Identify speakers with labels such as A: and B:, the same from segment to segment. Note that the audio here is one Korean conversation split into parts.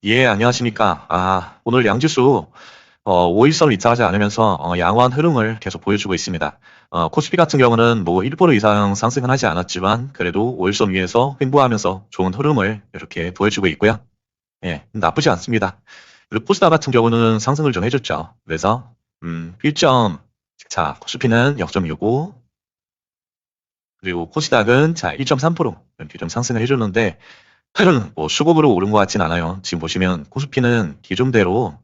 A: 예, 안녕하십니까. 오늘 양지수 5일선을 이탈하지 않으면서 양호한 흐름을 계속 보여주고 있습니다. 코스피 같은 경우는 뭐 1% 이상 상승은 하지 않았지만 그래도 5일선 위에서 횡보하면서 좋은 흐름을 이렇게 보여주고 있고요. 예, 나쁘지 않습니다. 그리고 코스닥 같은 경우는 상승을 좀 해줬죠. 그래서 1점, 자, 코스피는 0.65, 그리고 코스닥은 자 1.3% 이렇게 좀 상승을 해줬는데 뭐 수급으로 오른 것 같진 않아요. 지금 보시면 코스피는 기존대로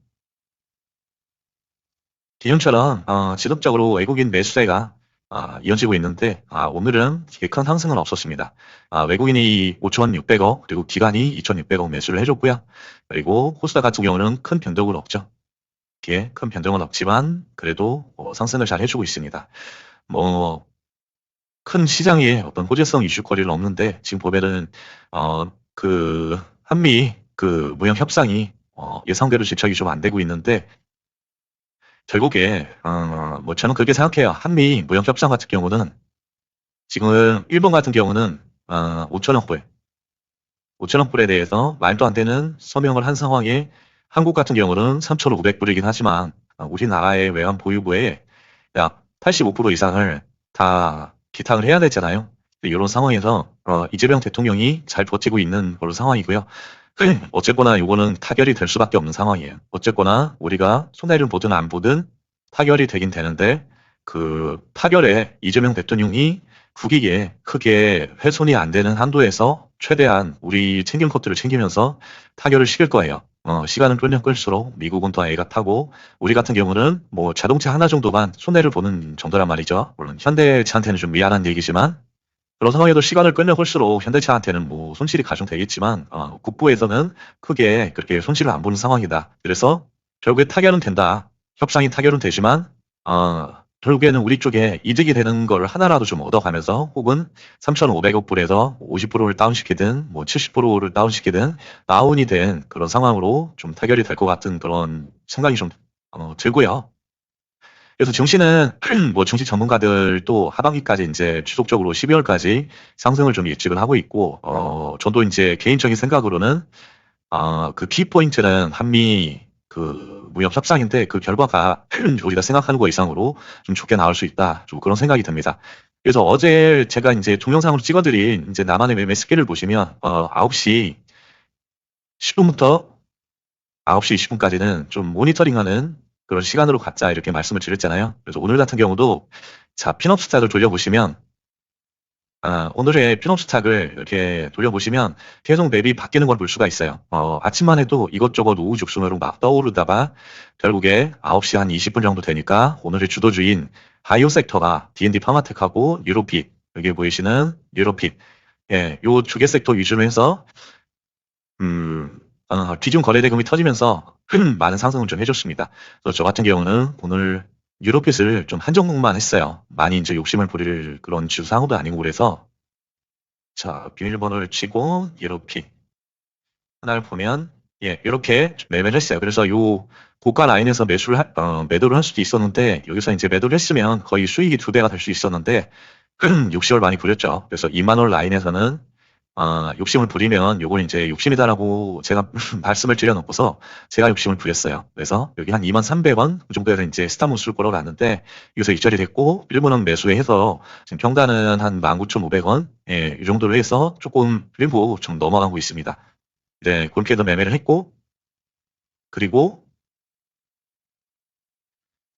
A: 기존처럼 지속적으로 외국인 매수세가 이어지고 있는데 오늘은 큰 상승은 없었습니다. 외국인이 5,600억 그리고 기관이 2,600억 매수를 해줬고요. 그리고 코스닥 같은 경우는 큰 변동은 없죠. 뒤에 큰 변동은 없지만 그래도 상승을 잘 해주고 있습니다. 뭐 큰 시장에 어떤 호재성 이슈거리는 없는데 지금 보면은 그 한미 그 무역 협상이 예상대로 진척이 좀 안 되고 있는데 결국에 뭐 저는 그렇게 생각해요. 한미 무역 협상 같은 경우는 지금 일본 같은 경우는 5천억 불, 5천억 불에 대해서 말도 안 되는 서명을 한 상황에 한국 같은 경우는 3,500불이긴 하지만 우리나라의 외환 보유고에 약 85% 이상을 다 기탁을 해야 되잖아요. 이런 상황에서 이재명 대통령이 잘 버티고 있는 그런 상황이고요. 어쨌거나 이거는 타결이 될 수밖에 없는 상황이에요. 어쨌거나 우리가 손해를 보든 안 보든 타결이 되긴 되는데 그 타결에 이재명 대통령이 국익에 크게 훼손이 안 되는 한도에서 최대한 우리 챙길 것들을 챙기면서 타결을 시킬 거예요. 시간은 끌면 끌수록 미국은 더 애가 타고 우리 같은 경우는 뭐 자동차 하나 정도만 손해를 보는 정도란 말이죠. 물론 현대차한테는 좀 미안한 얘기지만 그런 상황에도 시간을 끌면 끌수록 현대차한테는 뭐 손실이 가중되겠지만 국부에서는 크게 그렇게 손실을 안 보는 상황이다. 그래서 결국에 타결은 된다. 협상이 타결은 되지만 결국에는 우리 쪽에 이득이 되는 걸 하나라도 좀 얻어가면서 혹은 3,500억 불에서 50%를 다운시키든 뭐 70%를 다운시키든 다운이 된 그런 상황으로 좀 타결이 될 것 같은 그런 생각이 좀 들고요. 그래서 증시는 뭐 증시 전문가들도 하반기까지 이제 지속적으로 12월까지 상승을 좀 예측을 하고 있고, 저도 이제 개인적인 생각으로는, 그 키포인트는 한미 그 무역 협상인데 그 결과가 우리가 생각하는 거 이상으로 좀 좋게 나올 수 있다. 좀 그런 생각이 듭니다. 그래서 어제 제가 이제 동영상으로 찍어드린 이제 나만의 매매 스킬을 보시면, 9시 10분부터 9시 20분까지는 좀 모니터링하는 그런 시간으로 갖자 이렇게 말씀을 드렸잖아요. 그래서 오늘 같은 경우도 자, 핀업 스탁을 돌려보시면 오늘의 핀업 스탁을 이렇게 돌려보시면 계속 맵이 바뀌는 걸 볼 수가 있어요. 아침만 해도 이것저것 우후죽순으로 막 떠오르다가 결국에 9시 한 20분 정도 되니까 오늘의 주도주인 하이오 섹터가 D&D 파마텍하고 뉴로핏 여기 보이시는 뉴로핏 예, 요 두 개 섹터 위주로 해서 기준 거래 대금이 터지면서 많은 상승을 좀 해줬습니다. 그래서 저 같은 경우는 오늘 유로핏을 좀 한 종목만 했어요. 많이 이제 욕심을 부릴 그런 주상호도 아니고 그래서 자 비밀번호를 치고 유로핏 하나를 보면 예 이렇게 매매를 했어요. 그래서 요 고가 라인에서 매도를 할 수도 있었는데 여기서 이제 매도를 했으면 거의 수익이 2배가 될 수 있었는데 욕심을 많이 부렸죠. 그래서 2만 원 라인에서는 욕심을 부리면 요걸 이제 욕심이다라고 제가 말씀을 드려놓고서 제가 욕심을 부렸어요. 그래서 여기 한 23,300원 그 정도에서 이제 스타무스를 걸어놨는데 여기서 입절이 됐고 1분은 매수해서 지금 평단은 한 19,500원 예, 이 정도로 해서 조금 일부 좀 넘어가고 있습니다. 네, 그렇게도 매매를 했고 그리고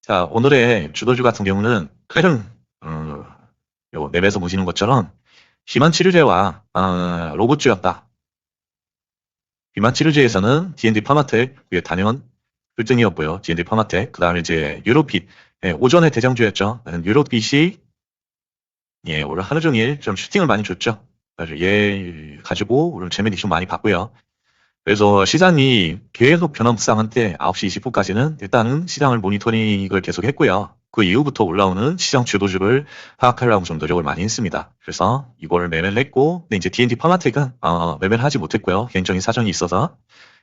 A: 자 오늘의 주도주 같은 경우는 어, 요 맵에서 보시는 것처럼 비만 치료제와 로봇주였다. 비만 치료제에서는 D&D 파마텍, 그게 단연 1등이었고요. D&D 파마텍. 그 다음에 이제 유로핏. 예, 오전에 대장주였죠. 유로핏이, 예, 오늘 하루 종일 좀 슈팅을 많이 줬죠. 그래서 얘 가지고 오늘 재미있 좀 많이 봤고요. 그래서 시장이 계속 변화무쌍한데 9시 20분까지는 일단은 시장을 모니터링을 계속 했고요. 그 이후부터 올라오는 시장 주도주를 파악하려고 좀 노력을 많이 했습니다. 그래서 이걸 매매를 했고, 근데 이제 D&D 파마텍은 매매를 하지 못했고요. 개인적인 사정이 있어서.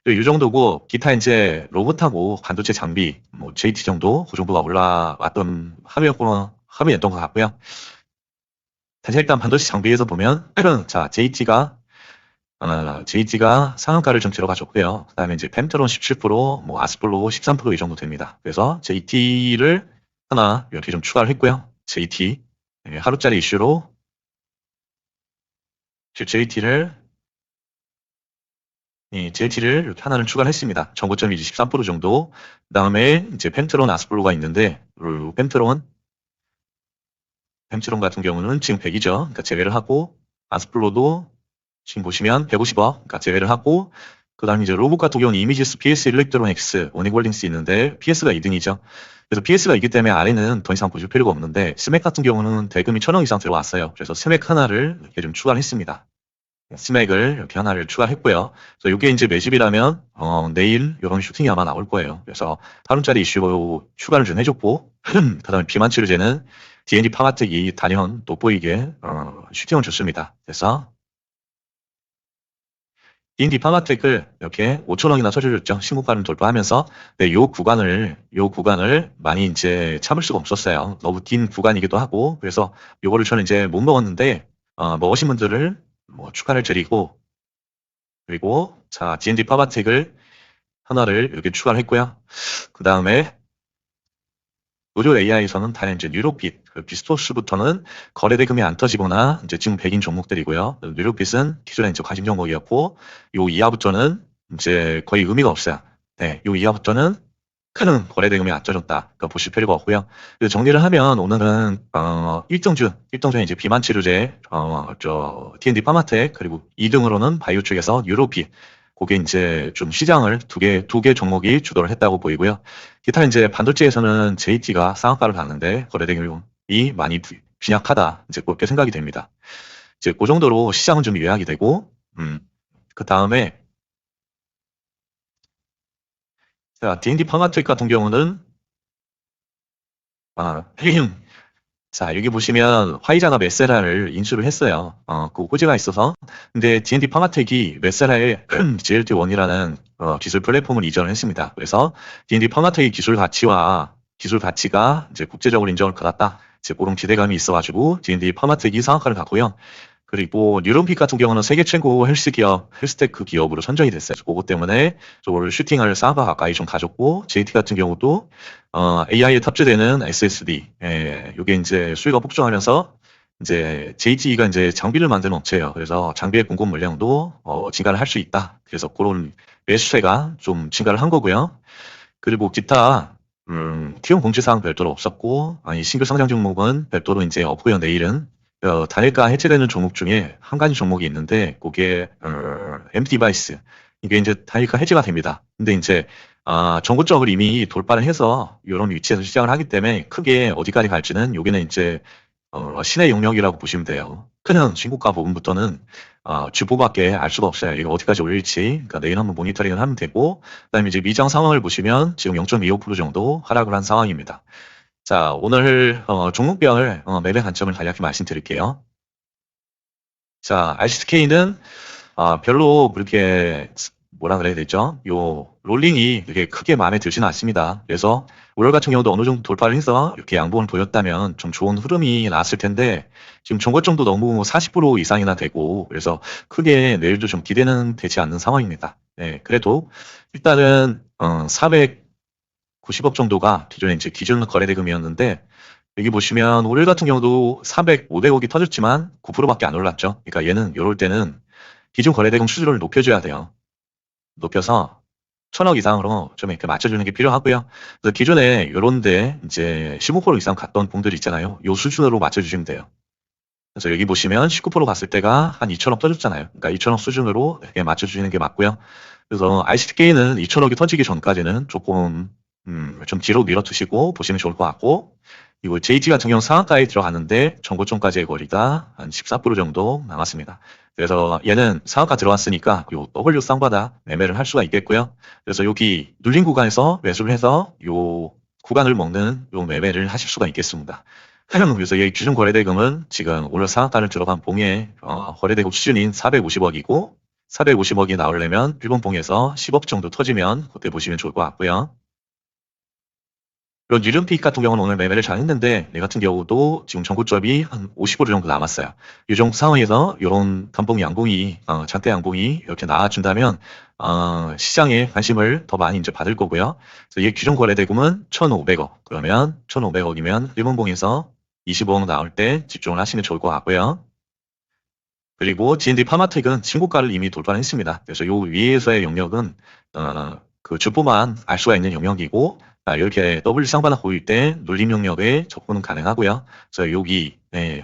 A: 이 정도고, 기타 이제 로봇하고 반도체 장비, 뭐 JT 정도, 그 정도가 올라왔던 하루였던 것 같고요. 사실 일단 반도체 장비에서 보면, 자, JT가 JT가 상한가를 좀 들어가줬고요. 그 다음에 이제 펜트론 17%, 뭐 아스플로 13%이 정도 됩니다. 그래서 JT를 하나 이렇게 좀 추가를 했고요. JT 하루짜리 이슈로 JT를 이렇게 하나를 추가를 했습니다. 정고점이 이제 13% 정도. 그 다음에 이제 펜트론 아스플로가 있는데, 펜트론 같은 경우는 지금 100이죠. 그러니까 제외를 하고, 아스플로도 지금 보시면 150억, 그러니까 제외를 하고, 그 다음에 이제 로봇 같은 경우는 이미지스, PS, 일렉트로닉스, 오닉홀딩스 있는데, PS가 2등이죠. 그래서 PS가 있기 때문에 아래는 더 이상 보실 필요가 없는데, 스맥 같은 경우는 대금이 1000억 이상 들어왔어요. 그래서 스맥 하나를 이렇게 좀 추가를 했습니다. 스맥을 이렇게 하나를 추가했고요. 그래서 이게 이제 매집이라면 내일 이런 슈팅이 아마 나올 거예요. 그래서 하루짜리 이슈 추가를 좀 해줬고 그다음에 비만치료제는 D&D 파마텍이 단연 돋보이게 슈팅을 줬습니다. 그래서 D&D 파마텍을 이렇게 5천억이나 쳐줘줬죠. 신고가를 돌파하면서 네, 요 구간을 많이 이제 참을 수가 없었어요. 너무 긴 구간이기도 하고 그래서 요거를 저는 이제 못 먹었는데 먹으신 분들을 뭐 축하를 드리고 그리고 자 D&D 파바텍을 하나를 이렇게 추가를 했고요. 그 다음에 노조 AI에서는 다 이제 뉴로핏, 비스토스부터는 거래 대금이 안 터지거나 이제 지금 100인 종목들이고요. 뉴로핏은 기존에 이제 관심 종목이었고 요 이하부터는 이제 거의 의미가 없어요. 네, 요 이하부터는 큰 거래 대금이 안 터졌다. 그러니까 보실 필요가 없고요. 그래서 정리를 하면 오늘은 일등주는 이제 비만 치료제, D&D 파마텍 그리고 2등으로는 바이오 쪽에서 유로피 그게 이제 좀 시장을 두 개 종목이 주도를 했다고 보이고요. 기타 이제 반도체에서는 JT가 상한가를 갔는데 거래 대금이 많이 빈약하다. 이제 그렇게 생각이 됩니다. 이제 그 정도로 시장은 좀 요약이 되고, 그 다음에 자, D&D 파마텍 같은 경우는 아, 자, 여기 보시면 화이자가 메세라를 인수를 했어요. 그 호재가 있어서. 근데 D&D 파마텍이 메세라의 GLT1이라는 기술 플랫폼을 이전을 했습니다. 그래서 D&D 파마텍의 기술 가치가 이제 국제적으로 인정을 받았다. 이제 그런 기대감이 있어가지고 D&D 파마텍이 상한가를 갖고요. 그리고 뉴런픽 같은 경우는 세계 최고 헬스테크 기업으로 선정이 됐어요. 그것 때문에 저걸 슈팅을 상한가 가까이 좀 가졌고, JT 같은 경우도 AI에 탑재되는 SSD, 요게 이제 수요가 폭증하면서 이제 JT가 이제 장비를 만드는 업체예요. 그래서 장비의 공급 물량도 증가를 할 수 있다. 그래서 그런 매수세가 좀 증가를 한 거고요. 그리고 기타 T1 공지사항 별도로 없었고, 신규 상장 종목은 별도로 이제 없고요. 내일은 단일가 해체되는 종목 중에 한 가지 종목이 있는데, 그게 M 디바이스. 이게 이제 단일가 해제가 됩니다. 근데 이제 전국적으로 이미 돌파를 해서 이런 위치에서 시작을 하기 때문에 크게 어디까지 갈지는 여기는 이제 신의 영역이라고 보시면 돼요. 큰 신고가 부분부터는 주보밖에 알 수가 없어요. 이거 어디까지 올릴지. 그러니까 내일 한번 모니터링을 하면 되고, 그다음에 이제 미장 상황을 보시면 지금 0.25% 정도 하락을 한 상황입니다. 자, 오늘 종목별 매매 관점을 간략히 말씀드릴게요. 자, RCK는 별로 그렇게 뭐라 그래야 되죠? 요 롤링이 그렇게 크게 마음에 들지는 않습니다. 그래서 월요일 같은 경우도 어느 정도 돌파를 해서 이렇게 양봉을 보였다면 좀 좋은 흐름이 나왔을 텐데 지금 종고점도 너무 40% 이상이나 되고 그래서 크게 내일도 좀 기대는 되지 않는 상황입니다. 네, 그래도 일단은 490억 정도가 기존에 이제 기준 거래대금이었는데 여기 보시면 월요일 같은 경우도 400, 500억이 터졌지만 9%밖에 안 올랐죠. 그러니까 얘는 이럴 때는 기준 거래대금 수준을 높여줘야 돼요. 높여서 1000억 이상으로 좀 이렇게 맞춰주는 게 필요하고요. 그래서 기존에 요런데 이제 15% 이상 갔던 봉들 있잖아요. 요 수준으로 맞춰주시면 돼요. 그래서 여기 보시면 19% 갔을 때가 한 2천억 터졌잖아요. 그러니까 2천억 수준으로 이렇게 맞춰주시는 게 맞고요. 그래서 ICTK는 2천억이 터지기 전까지는 조금 좀 뒤로 밀어두시고 보시면 좋을 것 같고 그리고 JT 같은 경우는 상한가에 들어갔는데 전고점까지의 거리가 한 14% 정도 남았습니다. 그래서 얘는 상한가 들어왔으니까 요 W 쌍바닥 매매를 할 수가 있겠고요. 그래서 여기 눌린 구간에서 매수를 해서 요 구간을 먹는 요 매매를 하실 수가 있겠습니다. 그래서 이 기준 거래대금은 지금 오늘 상한가를 들어간 봉의 거래대금 수준인 450억이고 450억이 나오려면 일본 봉에서 10억 정도 터지면 그때 보시면 좋을 것 같고요. 이런 뉴런픽 같은 경우는 오늘 매매를 잘 했는데, 내 같은 경우도 지금 전고점이 한 50% 정도 남았어요. 이 정도 상황에서 이런 단봉 양봉이, 장대 양봉이 이렇게 나와준다면, 시장에 관심을 더 많이 이제 받을 거고요. 그래서 이 기존 거래대금은 1,500억. 그러면 1,500억이면 일본봉에서 25억 나올 때 집중을 하시면 좋을 것 같고요. 그리고 GND 파마텍은 신고가를 이미 돌파했습니다. 그래서 요 위에서의 영역은 그 주포만 알 수가 있는 영역이고, 이렇게 더블 상반락 보일 때 눌림 영역에 접근은 가능하고요. 그래서 여기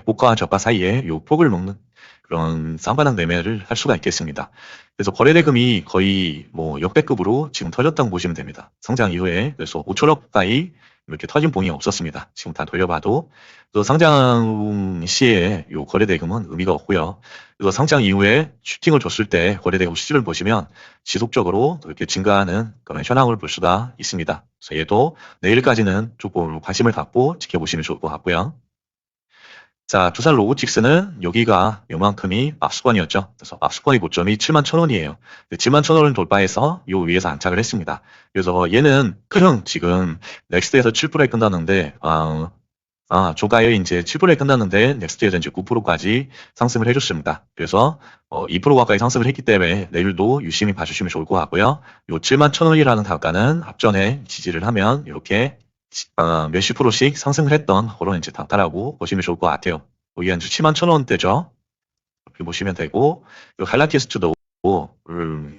A: 고가와 저가 사이에 요 폭을 먹는 그런 쌍반락 매매를 할 수가 있겠습니다. 그래서 거래대금이 거의 뭐 역대급으로 지금 터졌다고 보시면 됩니다. 성장 이후에. 그래서 5천억 가까이 이렇게 터진 봉이 없었습니다. 지금 다 돌려봐도. 또 상장 시에 요 거래대금은 의미가 없고요. 그래서 상장 이후에 슈팅을 줬을 때 거래대금 수준을 보시면 지속적으로 이렇게 증가하는 그런 현황을 볼 수가 있습니다. 그래서 얘도 내일까지는 조금 관심을 갖고 지켜보시면 좋을 것 같고요. 자, 두산 로보틱스는 여기가 요만큼이 압수권이었죠. 그래서 압수권의 고점이 71,000원이에요. 71,000원을 돌파해서 요 위에서 안착을 했습니다. 그래서 얘는 그냥 지금 넥스트에서 7%에 끝났는데, 조가에 이제 7%에 끝났는데 넥스트에서 이제 9%까지 상승을 해줬습니다. 그래서 2% 가까이 상승을 했기 때문에 내일도 유심히 봐주시면 좋을 것 같고요. 요 71,000원이라는 단가는 앞전에 지지를 하면 이렇게 몇십 프로씩 상승을 했던 그런 이제 단타라고 보시면 좋을 것 같아요. 여기 한 71,000원대죠. 이렇게 보시면 되고, 요 갈라티스트도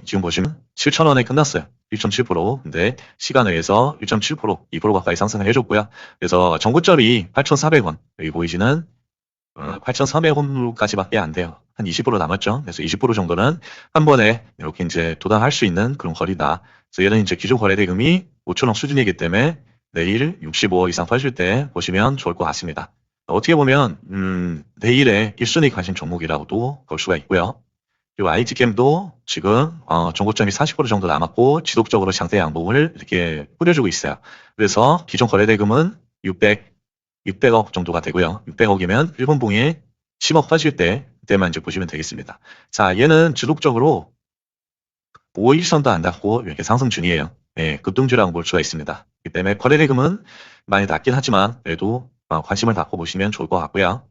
A: 지금 보시면 7,000원에 끝났어요. 1.7%. 근데 시간에 의해서 1.7%, 2% 가까이 상승을 해줬고요. 그래서 전고점이 8,400원. 여기 보이시는 8,400원까지밖에 안 돼요. 한 20% 남았죠. 그래서 20% 정도는 한 번에 이렇게 이제 도달할 수 있는 그런 거리다. 그래서 얘는 이제 기존 거래대금이 5천억 수준이기 때문에 내일 65억 이상 터질 때 보시면 좋을 것 같습니다. 어떻게 보면 내일의 1순위 관심 종목이라고도 볼 수가 있고요. 그리고 IT캠도 지금 정고점이 40% 정도 남았고 지속적으로 장대 양봉을 이렇게 뿌려주고 있어요. 그래서 기존 거래대금은 600억 정도가 되고요. 600억이면 일본봉이 10억 터질 때 그때만 이제 보시면 되겠습니다. 자, 얘는 지속적으로 5일선도 안 닿고 이렇게 상승 중이에요. 급등주라고 볼 수가 있습니다. 그렇기 때문에 거래대금은 많이 낮긴 하지만 그래도 관심을 갖고 보시면 좋을 것 같고요.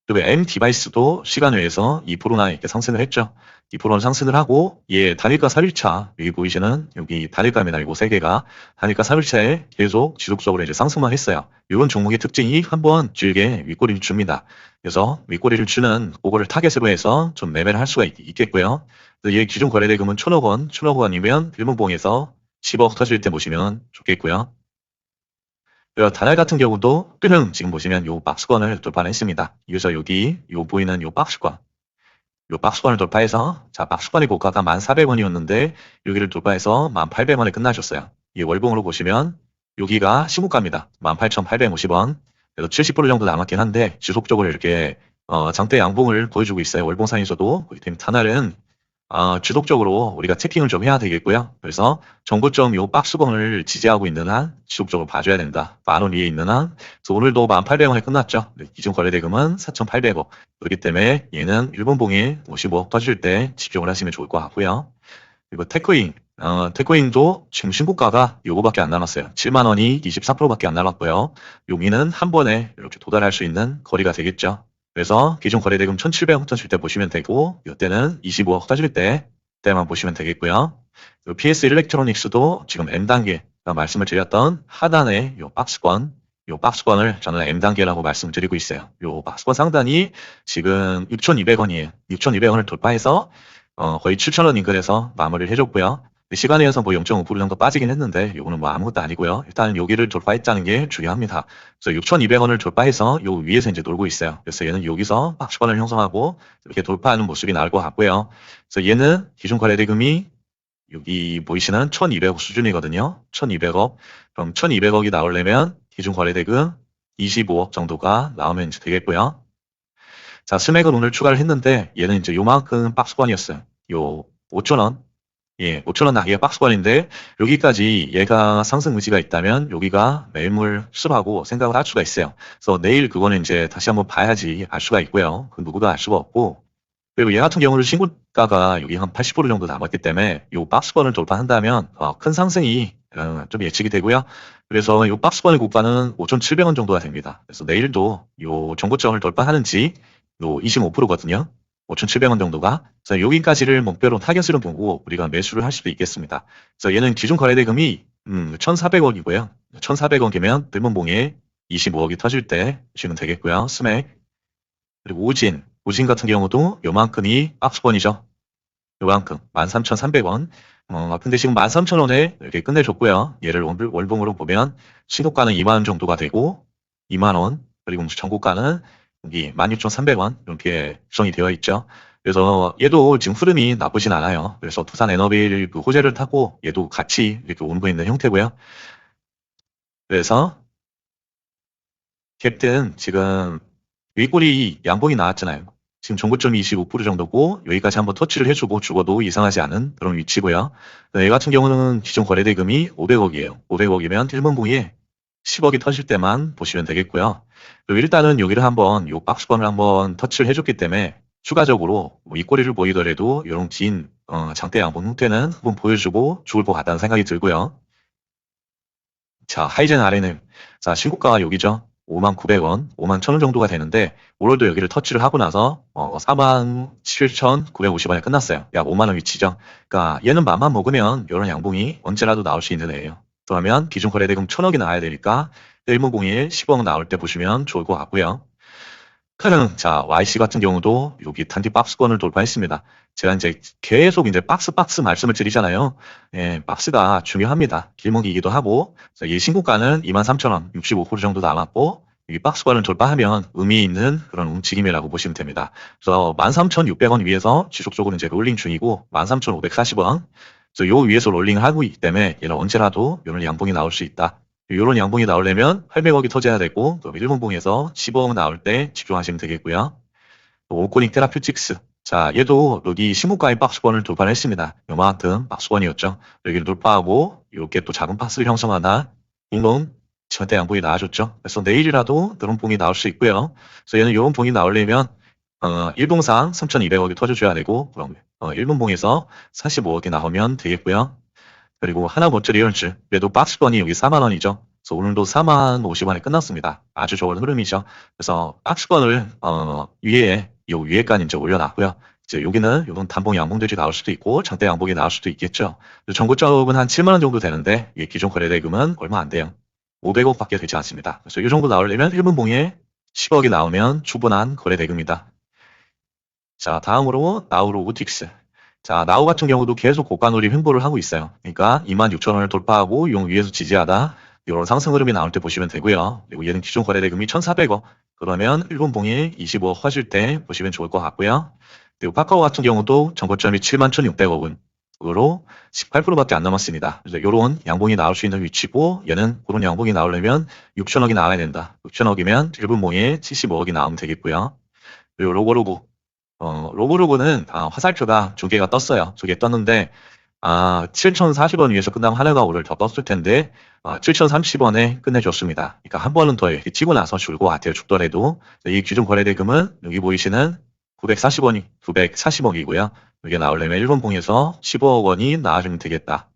A: 그리고 M 디바이스도 시간 외에서 2%나 이렇게 상승을 했죠. 2%는 상승을 하고, 단일가 3일차, 여기 보이시는 여기 단일가입니다. 이거 세 개가 단일가 3일차에 계속 지속적으로 이제 상승만 했어요. 이런 종목의 특징이 한번 길게 윗꼬리를 줍니다. 그래서 윗꼬리를 주는 그거를 타겟으로 해서 좀 매매를 할 수가 있겠고요. 얘 기존 거래대금은 1,000억 원이면 일본봉에서 10억 터질 때 보시면 좋겠고요. 다날 같은 경우도 끄는 지금 보시면 요 박스권을 돌파했습니다. 그래서 여기 요 보이는 요 박스권을 돌파해서, 자, 박스권의 고가가 1,400원이었는데 여기를 돌파해서 1,800원에 끝나셨어요. 이 월봉으로 보시면 여기가 신고가입니다. 18,850원. 그래서 70% 정도 남았긴 한데 지속적으로 이렇게 장대 양봉을 보여주고 있어요. 월봉상에서도. 그렇기 때문에 다날은 지속적으로 우리가 체킹을 좀 해야 되겠고요. 그래서 정고점 요 박스권을 지지하고 있는 한 지속적으로 봐줘야 된다. 10,000원 위에 있는 한. 그래서 오늘도 1,800원에 끝났죠. 기존 거래대금은 4,800억. 그렇기 때문에 얘는 일본봉이 55억 터질 때 집중을 하시면 좋을 것 같고요. 그리고 테코인도 지금 신고가가 요거밖에 안 남았어요. 7만 원이 24%밖에 안 남았고요. 여기는 한 번에 이렇게 도달할 수 있는 거리가 되겠죠. 그래서 기존 거래대금 1,700억 터질 때 보시면 되고, 이때는 25억 터질 때만 보시면 되겠고요. PS 일렉트로닉스도 지금 M단계, 말씀을 드렸던 하단의 요 박스권을 저는 M단계라고 말씀을 드리고 있어요. 요 박스권 상단이 지금 6,200원이에요. 6,200원을 돌파해서 거의 7,000원 인근에서 마무리를 해줬고요. 시간에 의해서 뭐 0.5% 정도 빠지긴 했는데 요거는 뭐 아무것도 아니고요. 일단 여기를 돌파했다는 게 중요합니다. 그래서 6,200원을 돌파해서 요 위에서 이제 놀고 있어요. 그래서 얘는 여기서 박스권을 형성하고 이렇게 돌파하는 모습이 나올 것 같고요. 그래서 얘는 기존 거래대금이 여기 보이시는 1,200억 수준이거든요. 1,200억. 그럼 1,200억이 나오려면 기존 거래대금 25억 정도가 나오면 이제 되겠고요. 자, 스맥은 오늘 추가를 했는데 얘는 이제 요만큼 박스권이었어요. 요 5,000원. 5,000원 나기가 박스권인데 여기까지 얘가 상승 의지가 있다면 여기가 매물 습하고 생각을 할 수가 있어요. 그래서 내일 그거는 이제 다시 한번 봐야지 알 수가 있고요. 그 누구도 알 수가 없고, 그리고 얘 같은 경우는 신고가가 여기 한 80% 정도 남았기 때문에 요 박스권을 돌파한다면 큰 상승이 좀 예측이 되고요. 그래서 이 박스권의 고가는 5,700원 정도가 됩니다. 그래서 내일도 요 정고점을 돌파하는지 요 25%거든요. 5,700원 정도가. 그래서 여기까지를 목표로 타겟으로 보고 우리가 매수를 할 수도 있겠습니다. 그래서 얘는 기준 거래대금이 1,400억이고요. 1,400억이면 뜰문봉에 25억이 터질 때 보시면 되겠고요. 스맥. 그리고 오진 같은 경우도 요만큼이 박스권이죠. 요만큼 13,300원. 근데 지금 13,000원에 이렇게 끝내줬고요. 얘를 월봉으로 보면 신고가는 2만원 정도가 되고 2만원, 그리고 전고가는 여기 16,300원 이렇게 구성이 되어 있죠. 그래서 얘도 지금 흐름이 나쁘진 않아요. 그래서 두산 에너빌 그 호재를 타고 얘도 같이 이렇게 오고 있는 형태고요. 그래서 캡틴 지금 윗골이 양봉이 나왔잖아요. 지금 정고점이 25% 정도고 여기까지 한번 터치를 해주고 죽어도 이상하지 않은 그런 위치고요. 얘 같은 경우는 기존 거래대금이 500억이에요. 500억이면 1분봉에 10억이 터질 때만 보시면 되겠고요. 그리고 일단은 여기를 한번 요 박스권을 한번 터치를 해줬기 때문에 추가적으로 뭐 윗꼬리를 보이더라도 이런 긴 장대 양봉 형태는 한번 보여주고 죽을 것 같다는 생각이 들고요. 자, 하이젠 아래는, 자, 신고가가 여기죠. 59,000원, 51,000원 정도가 되는데, 오늘도 여기를 터치를 하고 나서, 47,950원에 끝났어요. 약 5만원 위치죠. 그러니까 얘는 맘만 먹으면 이런 양봉이 언제라도 나올 수 있는 애예요. 그러면 기준 거래대금 1,000억이 나와야 되니까, 1001 10억 나올 때 보시면 좋을 것 같고요. 자, YC 같은 경우도 여기 단기 박스권을 돌파했습니다. 제가 이제 계속 이제 박스 말씀을 드리잖아요. 예, 박스가 중요합니다. 길목이기도 하고, 이 신고가는 23,000원, 65% 정도 남았고, 이 박스권을 돌파하면 의미 있는 그런 움직임이라고 보시면 됩니다. 그래서 13,600원 위에서 지속적으로 이제 롤링 중이고, 13,540원. 그래서 요 위에서 롤링을 하고 있기 때문에 얘는 언제라도 이런 양봉이 나올 수 있다. 이런 양봉이 나오려면 800억이 터져야 되고, 또 일본봉에서 15억 나올 때 집중하시면 되겠고요. 오코닉 테라퓨틱스. 자, 얘도 여기 신고가의 박스권을 돌파했습니다. 요만큼 박스권이었죠. 여기를 돌파하고, 이렇게 또 작은 박스를 형성하나, 물론, 절대 양봉이 나와줬죠. 그래서 내일이라도 이런 봉이 나올 수 있고요. 그래서 얘는 이런 봉이 나오려면, 일봉상 3,200억이 터져줘야 되고, 그럼, 일본봉에서 45억이 나오면 되겠고요. 그리고 하나머처리 리얼즈. 그래도 박스권이 여기 4만원이죠. 그래서 오늘도 4만 50원에 끝났습니다. 아주 좋은 흐름이죠. 그래서 박스권을, 요 위에까지 이제 올려놨고요. 이제 여기는 요런 단봉 양봉들이 나올 수도 있고, 장대 양봉이 나올 수도 있겠죠. 전고점은 한 7만원 정도 되는데, 이게 기존 거래대금은 얼마 안 돼요. 500억 밖에 되지 않습니다. 그래서 이 정도 나오려면 1분봉에 10억이 나오면 충분한 거래대금이다. 자, 다음으로 나우로보틱스. 자, 나우 같은 경우도 계속 고가놀이 횡보를 하고 있어요. 그러니까 26,000원을 돌파하고 용 위에서 지지하다 이런 상승 흐름이 나올 때 보시면 되고요. 그리고 얘는 기존 거래대금이 1,400억. 그러면 일본봉이 25억 화질 때 보시면 좋을 것 같고요. 그리고 카카오 같은 경우도 정고점이 71,600억으로 18%밖에 안 남았습니다. 그래서 이런 양봉이 나올 수 있는 위치고 얘는 그런 양봉이 나오려면 6천억이 나와야 된다. 6천억이면 일본봉에 75억이 나오면 되겠고요. 그리고 로고로고. 로브로그는 화살표가 두 개가 떴어요. 두 개 떴는데 7,040원 위에서 끝나면 하나가 오늘 더 떴을 텐데 7,030원에 끝내줬습니다. 그러니까 한 번은 더 이렇게 치고 나서 줄 것 같아요. 죽더라도 이 기준 거래대금은 여기 보이시는 940원이 940억이고요. 이게 나오려면 일본봉에서 15억 원이 나와주면 되겠다.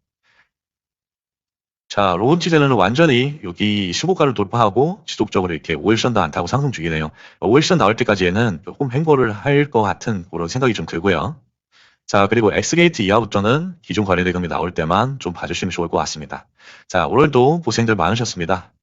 A: 자, 로운치제는 완전히 여기 15가를 돌파하고 지속적으로 이렇게 5일선도 안 타고 상승 중이네요. 5일선 나올 때까지는 조금 횡보를 할 것 같은 그런 생각이 좀 들고요. 자, 그리고 X게이트 이하부터는 기존 거래대금이 나올 때만 좀 봐주시면 좋을 것 같습니다. 자, 오늘도 고생들 많으셨습니다.